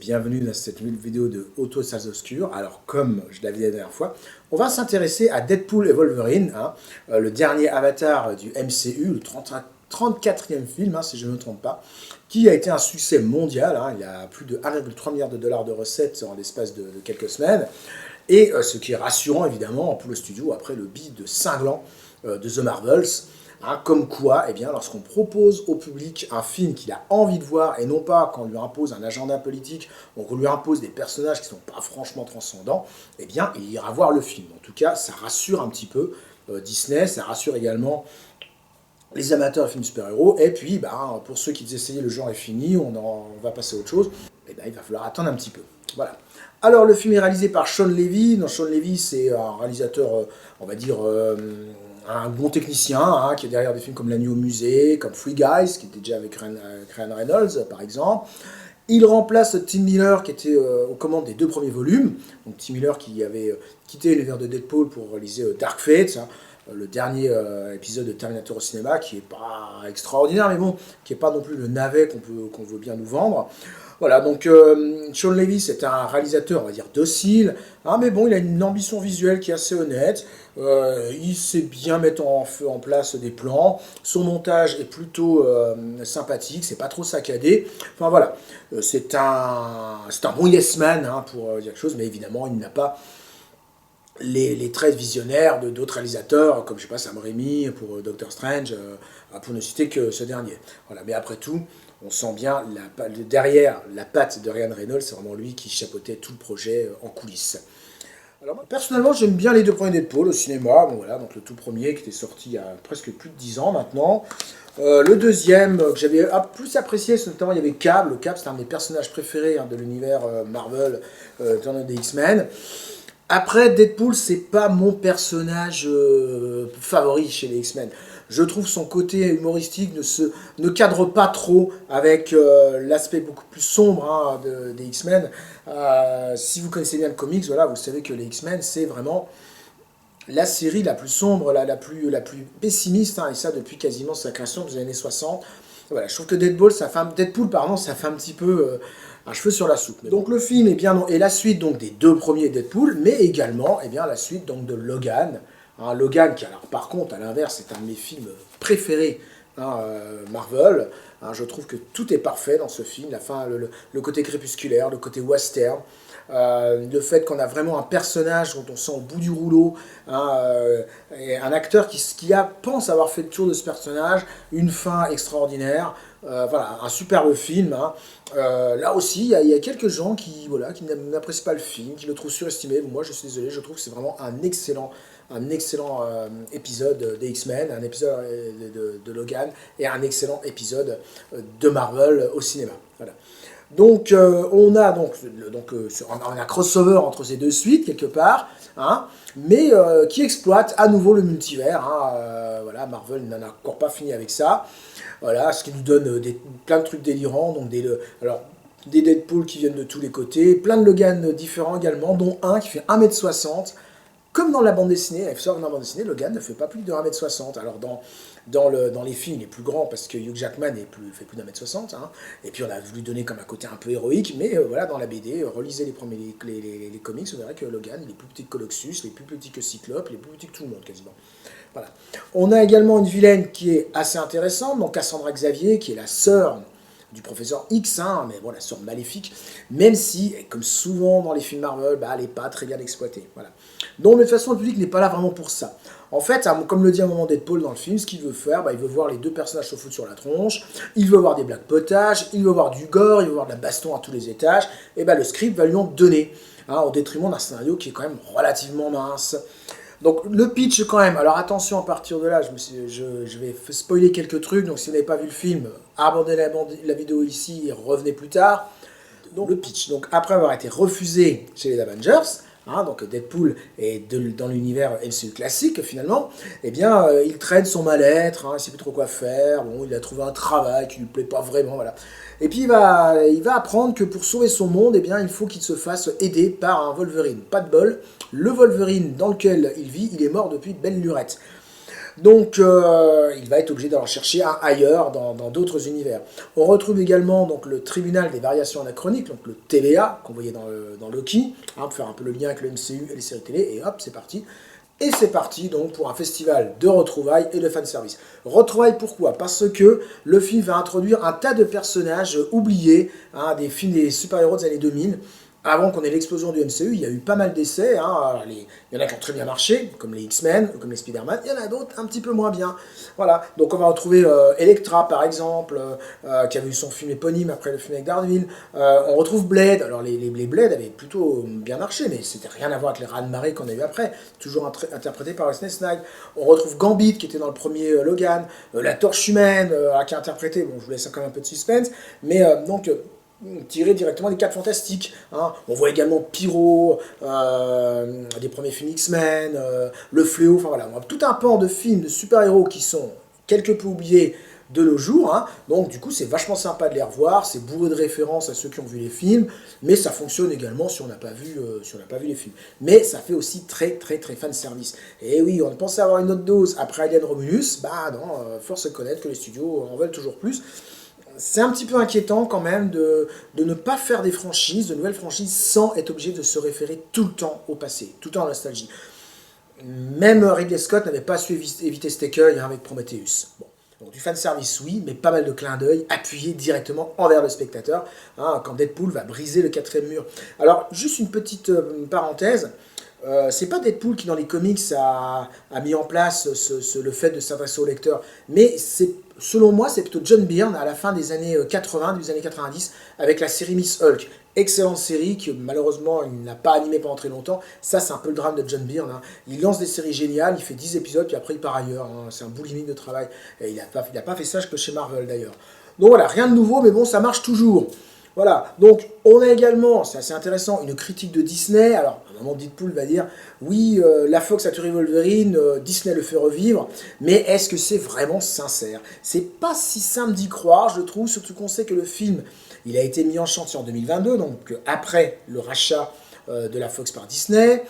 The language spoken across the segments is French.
bienvenue dans cette nouvelle vidéo de Auto Salles Obscures. Alors comme je l'avais dit la dernière fois, on va s'intéresser à Deadpool et Wolverine, le dernier avatar du MCU, le 34e film, si je ne me trompe pas, qui a été un succès mondial. Il y a plus de 1,3 milliard de dollars de recettes en l'espace de quelques semaines. Et ce qui est rassurant évidemment pour le studio après le bid de cinglant de The Marvels. Comme quoi, lorsqu'on propose au public un film qu'il a envie de voir, et non pas qu'on lui impose un agenda politique, ou qu'on lui impose des personnages qui ne sont pas franchement transcendants, il ira voir le film. En tout cas, ça rassure un petit peu Disney, ça rassure également les amateurs de films super-héros, et puis pour ceux qui essayaient le genre est fini, on va passer à autre chose, il va falloir attendre un petit peu. Voilà. Alors le film est réalisé par Shawn Levy. Sean Levy, c'est un réalisateur, on va dire, un bon technicien, qui est derrière des films comme La Nuit au musée, comme Free Guys, qui était déjà avec Ryan Reynolds, par exemple. Il remplace Tim Miller, qui était aux commandes des 2 premiers volumes. Donc Tim Miller qui avait quitté l'univers de Deadpool pour réaliser Dark Fate, le dernier épisode de Terminator au cinéma, qui n'est pas extraordinaire, mais bon, qui n'est pas non plus le navet qu'on veut bien nous vendre. Voilà, donc Shawn Levy, c'est un réalisateur, on va dire, docile, mais bon, il a une ambition visuelle qui est assez honnête, il sait bien mettre en place des plans, son montage est plutôt sympathique, c'est pas trop saccadé, enfin voilà, c'est un bon yes man, pour dire quelque chose, mais évidemment, il n'a pas les traits visionnaires d'autres réalisateurs, comme je sais pas, Sam Raimi pour Doctor Strange, pour ne citer que ce dernier. Voilà, mais après tout, on sent bien derrière la patte de Ryan Reynolds, c'est vraiment lui qui chapeautait tout le projet en coulisses. Alors moi, personnellement, j'aime bien les 2 premiers Deadpool au cinéma. Bon voilà, donc le tout premier qui était sorti il y a presque plus de 10 ans maintenant. Le deuxième que j'avais plus apprécié, c'est notamment il y avait Cable. Le Cable, c'est un de mes personnages préférés de l'univers Marvel, des X-Men. Après, Deadpool, c'est pas mon personnage favori chez les X-Men. Je trouve son côté humoristique ne cadre pas trop avec l'aspect beaucoup plus sombre des X-Men. Si vous connaissez bien le comics, voilà, vous savez que les X-Men, c'est vraiment la série la plus sombre, la plus pessimiste, et ça depuis quasiment sa création des années 60. Voilà, je trouve que Deadpool, ça fait un petit peu un cheveu sur la soupe. Donc le film est la suite donc, des 2 premiers Deadpool, mais également la suite donc, de Logan. Logan qui, alors par contre, à l'inverse, c'est un de mes films préférés Marvel. Je trouve que tout est parfait dans ce film, la fin, le côté crépusculaire, le côté western. Le fait qu'on a vraiment un personnage dont on sent au bout du rouleau, et un acteur qui pense avoir fait le tour de ce personnage, une fin extraordinaire, voilà, un superbe film. Là aussi, il y a quelques gens qui n'apprécient pas le film, qui le trouvent surestimé. Moi, je suis désolé, je trouve que c'est vraiment un excellent épisode des X-Men, un épisode de Logan et un excellent épisode de Marvel au cinéma. Voilà. Donc on a un crossover entre ces 2 suites quelque part, mais qui exploite à nouveau le multivers. Voilà, Marvel n'en a encore pas fini avec ça. Voilà, ce qui nous donne plein de trucs délirants, donc des Deadpool qui viennent de tous les côtés, plein de Logan différents également, dont un qui fait 1m60. Comme dans la bande dessinée, dans la bande dessinée, Logan ne fait pas plus de 1m60. Alors dans les films, il est plus grand parce que Hugh Jackman fait plus d'1m60. Et puis on a voulu donner comme un côté un peu héroïque, mais voilà, dans la BD, relisez les comics, vous verrez que Logan, il est plus petit que Colossus, il est plus petit que Cyclope, il est plus petit que tout le monde quasiment. Voilà. On a également une vilaine qui est assez intéressante, donc Cassandra Xavier, qui est la sœur du professeur X, mais bon, la sœur maléfique, même si, comme souvent dans les films Marvel, elle n'est pas très bien exploitée. Voilà. Donc, de toute façon, le public n'est pas là vraiment pour ça. En fait, comme le dit à un moment Deadpool dans le film, ce qu'il veut faire, il veut voir les 2 personnages se foutre sur la tronche, il veut voir des blagues potages, il veut voir du gore, il veut voir de la baston à tous les étages, et le script va lui en donner, au détriment d'un scénario qui est quand même relativement mince. Donc le pitch quand même, alors attention à partir de là, je vais spoiler quelques trucs, donc si vous n'avez pas vu le film, abandonnez la vidéo ici et revenez plus tard. Donc le pitch, donc après avoir été refusé chez les Avengers, donc Deadpool est dans l'univers MCU classique finalement, il traîne son mal-être, il ne sait plus trop quoi faire, bon, il a trouvé un travail qui ne lui plaît pas vraiment, voilà. Et puis il va apprendre que pour sauver son monde, il faut qu'il se fasse aider par un Wolverine. Pas de bol, le Wolverine dans lequel il vit, il est mort depuis belle lurette. Donc il va être obligé d'en chercher un ailleurs, dans d'autres univers. On retrouve également donc, le tribunal des variations anachroniques, donc le TVA, qu'on voyait dans Loki, hein, pour faire un peu le lien avec le MCU et les séries télé, et hop, c'est parti. Et c'est parti donc pour un festival de retrouvailles et de fanservice. Retrouvailles pourquoi? Parce que le film va introduire un tas de personnages oubliés, hein, des films des super-héros des années 2000. Avant qu'on ait l'explosion du MCU, il y a eu pas mal d'essais. Hein. Il y en a qui ont très bien marché, comme les X-Men, comme les Spider-Man. Il y en a d'autres un petit peu moins bien. Voilà. Donc on va retrouver Elektra, par exemple, qui avait eu son film éponyme après le film avec Daredevil. On retrouve Blade. Alors les Blade avaient plutôt bien marché, mais c'était rien à voir avec les raz-de-marée qu'on a eu après. Toujours interprété par Wesley Snipes. On retrouve Gambit, qui était dans le premier Logan. La Torche Humaine, qui a interprété. Bon, je vous laisse quand même un peu de suspense. Mais donc tiré directement des 4 Fantastiques. Hein. On voit également Pyro, des premiers films X-Men, Le Fléau, enfin voilà, on a tout un pan de films de super-héros qui sont quelque peu oubliés de nos jours. Hein. Donc du coup, c'est vachement sympa de les revoir, c'est bourré de références à ceux qui ont vu les films, mais ça fonctionne également si on n'a pas vu, les films. Mais ça fait aussi très fan service. Et oui, on pensait avoir une autre dose après Alien Romulus, bah non, force est de connaître que les studios en veulent toujours plus. C'est un petit peu inquiétant quand même de ne pas faire des franchises, de nouvelles franchises, sans être obligé de se référer tout le temps au passé, tout le temps à la nostalgie. Même Ridley Scott n'avait pas su éviter cet écueil avec Prometheus. Bon. Donc du fanservice, oui, mais pas mal de clins d'œil appuyés directement envers le spectateur, hein, quand Deadpool va briser le 4e mur. Alors, juste une petite parenthèse. C'est pas Deadpool qui dans les comics a mis en place le fait de s'adresser au lecteur, mais selon moi c'est plutôt John Byrne à la fin des années 80, des années 90, avec la série Miss Hulk. Excellente série que malheureusement il n'a pas animée pendant très longtemps. Ça c'est un peu le drame de John Byrne. Hein. Il lance des séries géniales, il fait 10 épisodes puis après il part ailleurs. Hein. C'est un boulimie de travail. Et il n'a pas fait ça que chez Marvel d'ailleurs. Donc voilà, rien de nouveau, mais bon, ça marche toujours. Voilà, donc on a également, c'est assez intéressant, une critique de Disney. Alors, à un moment, Deadpool va dire, oui, la Fox a tué Wolverine, Disney le fait revivre, mais est-ce que c'est vraiment sincère? C'est pas si simple d'y croire, je trouve, surtout qu'on sait que le film, il a été mis en chantier en 2022, donc après le rachat de la Fox par Disney.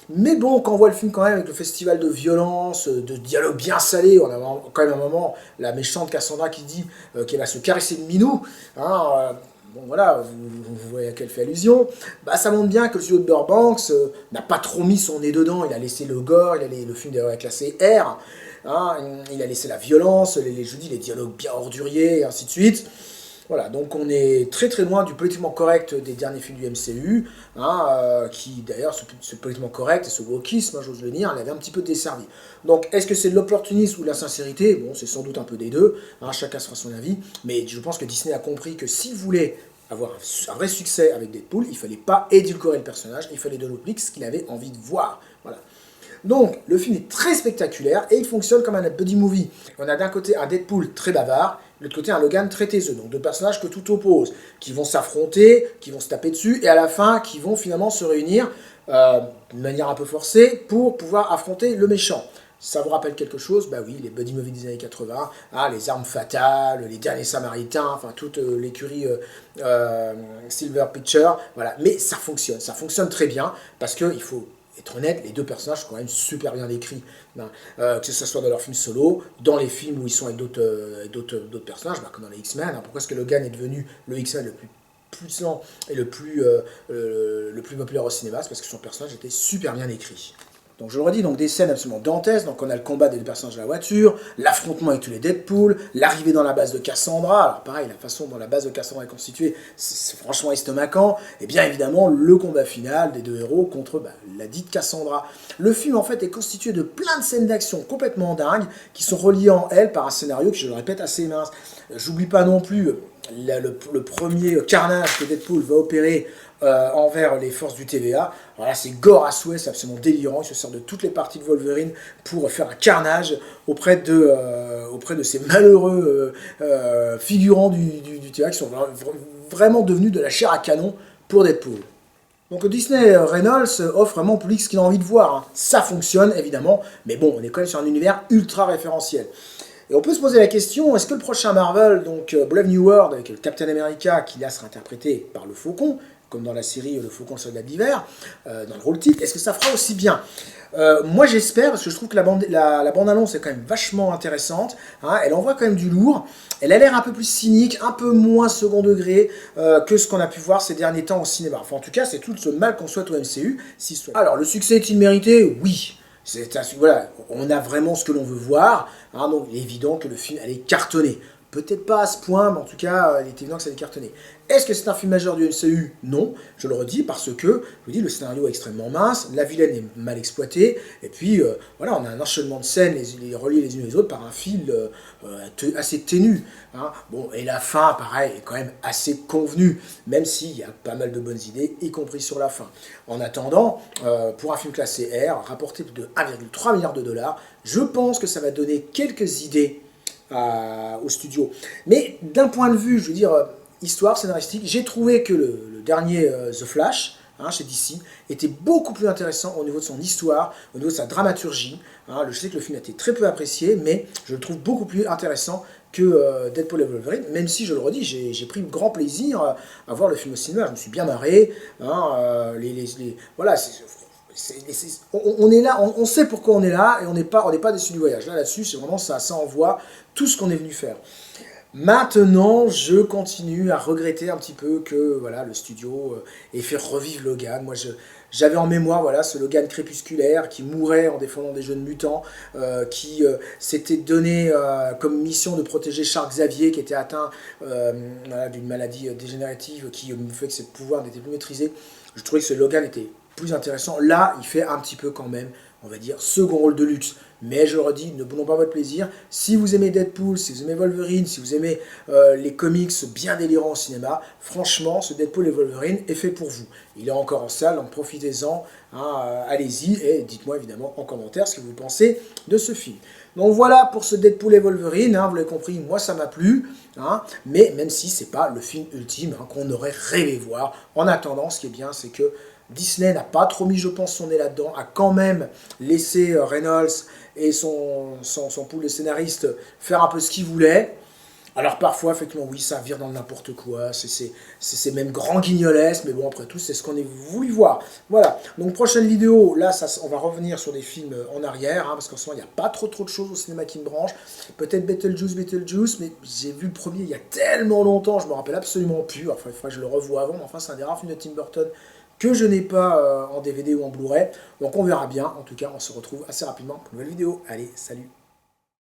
Mais bon, quand on voit le film quand même avec le festival de violence, de dialogue bien salé, on a quand même un moment, la méchante Cassandra qui dit qu'elle va se caresser le minou, hein, bon voilà, vous voyez à quelle fait allusion, bah, ça montre bien que le studio de Burbanks n'a pas trop mis son nez dedans, il a laissé le gore, le film d'ailleurs est classé R, hein, il a laissé la violence, je dis les dialogues bien orduriers, et ainsi de suite. Voilà, donc on est très loin du politiquement correct des derniers films du MCU, hein, qui d'ailleurs, ce politiquement correct et ce wokisme, hein, j'ose le dire, l'avait un petit peu desservi. Donc est-ce que c'est de l'opportunisme ou de la sincérité? Bon, c'est sans doute un peu des deux, hein, chacun se fera son avis, mais je pense que Disney a compris que s'il voulait avoir un vrai succès avec Deadpool, il ne fallait pas édulcorer le personnage, il fallait donner au public ce qu'il avait envie de voir. Voilà. Donc, le film est très spectaculaire et il fonctionne comme un buddy movie. On a d'un côté un Deadpool très bavard, de l'autre côté un Logan très taiseux, donc deux personnages que tout oppose, qui vont s'affronter, qui vont se taper dessus, et à la fin, qui vont finalement se réunir de manière un peu forcée pour pouvoir affronter le méchant. Ça vous rappelle quelque chose? Bah oui, les buddy movies des années 80, hein, les armes fatales, les derniers samaritains, enfin toute l'écurie Silver Picture, voilà. Mais ça fonctionne très bien, parce qu'il faut être honnête, les deux personnages sont quand même super bien écrits. Hein. Que ce soit dans leurs films solo, dans les films où ils sont avec d'autres personnages, bah, comme dans les X-Men. Hein. Pourquoi est-ce que Logan est devenu le X-Men le plus puissant et le plus populaire au cinéma? C'est parce que son personnage était super bien écrit. Donc je le redis, donc des scènes absolument dantesques. Donc on a le combat des deux personnages de la voiture, l'affrontement avec tous les Deadpool, l'arrivée dans la base de Cassandra. Alors pareil, la façon dont la base de Cassandra est constituée, c'est franchement estomacant. Et bien évidemment, le combat final des deux héros contre la dite Cassandra. Le film en fait est constitué de plein de scènes d'action complètement dingues qui sont reliées en elles par un scénario qui, je le répète, assez mince. J'oublie pas non plus le premier carnage que Deadpool va opérer envers les forces du TVA. Alors là, c'est gore à souhait, c'est absolument délirant. Il se sert de toutes les parties de Wolverine pour faire un carnage auprès de ces malheureux figurants du TVA qui sont vraiment devenus de la chair à canon pour Deadpool. Donc Disney Reynolds offre vraiment au public ce qu'il a envie de voir. Hein. Ça fonctionne évidemment, mais bon, on est quand même sur un univers ultra référentiel. Et on peut se poser la question, est-ce que le prochain Marvel, donc Brave New World, avec le Captain America, qui là sera interprété par le Faucon, comme dans la série Le Faucon le Soldat d'hiver, dans le rôle titre. Est-ce que ça fera aussi bien? Moi j'espère, parce que je trouve que la bande-annonce est quand même vachement intéressante, hein, elle envoie quand même du lourd, elle a l'air un peu plus cynique, un peu moins second degré que ce qu'on a pu voir ces derniers temps au cinéma. Enfin en tout cas c'est tout ce mal qu'on souhaite au MCU. Alors le succès est-il mérité? Oui. Voilà, on a vraiment ce que l'on veut voir, hein, donc il est évident que le film allait cartonner. Peut-être pas à ce point, mais en tout cas, il est évident que ça allait cartonner. Est-ce que c'est un film majeur du MCU? Non, je le redis, parce que, je vous dis, le scénario est extrêmement mince, la vilaine est mal exploitée, et puis, voilà, on a un enchaînement de scènes, reliées les unes les autres par un fil assez ténu. Hein. Bon, et la fin, pareil, est quand même assez convenue, même s'il y a pas mal de bonnes idées, y compris sur la fin. En attendant, pour un film classé R, rapporté de 1,3 milliard de dollars, je pense que ça va donner quelques idées au studio. Mais d'un point de vue, je veux dire, histoire scénaristique, j'ai trouvé que le dernier The Flash, hein, chez DC, était beaucoup plus intéressant au niveau de son histoire, au niveau de sa dramaturgie. Hein. Je sais que le film a été très peu apprécié, mais je le trouve beaucoup plus intéressant que Deadpool et Wolverine, même si, je le redis, j'ai pris grand plaisir à voir le film au cinéma. Je me suis bien marré. Hein, voilà, on est là, on sait pourquoi on est là, et on n'est pas déçu du voyage. Là-dessus, c'est vraiment ça envoie tout ce qu'on est venu faire. Maintenant, je continue à regretter un petit peu que voilà, le studio ait fait revivre Logan. Moi, j'avais en mémoire voilà, ce Logan crépusculaire qui mourait en défendant des jeunes mutants, qui s'était donné comme mission de protéger Charles Xavier, qui était atteint voilà, d'une maladie dégénérative qui fait que ses pouvoirs n'étaient plus maîtrisés. Je trouvais que ce Logan était plus intéressant. Là, il fait un petit peu quand même, on va dire, second rôle de luxe. Mais je le redis, ne boudons pas votre plaisir. Si vous aimez Deadpool, si vous aimez Wolverine, si vous aimez les comics bien délirants au cinéma, franchement, ce Deadpool et Wolverine est fait pour vous. Il est encore en salle, donc profitez-en, hein, allez-y, et dites-moi évidemment en commentaire ce que vous pensez de ce film. Donc voilà pour ce Deadpool et Wolverine, hein, vous l'avez compris, moi ça m'a plu, hein, mais même si c'est pas le film ultime hein, qu'on aurait rêvé voir. En attendant, ce qui est bien, c'est que Disney n'a pas trop mis, je pense, son nez là-dedans, a quand même laissé Reynolds et son pool de scénaristes faire un peu ce qu'ils voulaient. Alors parfois, effectivement, oui, ça vire dans n'importe quoi, c'est même grand guignolesque, mais bon, après tout, c'est ce qu'on a voulu voir. Voilà, donc prochaine vidéo, là, on va revenir sur des films en arrière, hein, parce qu'en ce moment, il n'y a pas trop de choses au cinéma qui me branchent. Peut-être Beetlejuice, mais j'ai vu le premier il y a tellement longtemps, je me rappelle absolument plus, enfin, il faudrait que je le revoie avant, mais enfin, c'est un des rares films de Tim Burton que je n'ai pas en DVD ou en Blu-ray, donc on verra bien, en tout cas, on se retrouve assez rapidement pour une nouvelle vidéo. Allez, salut!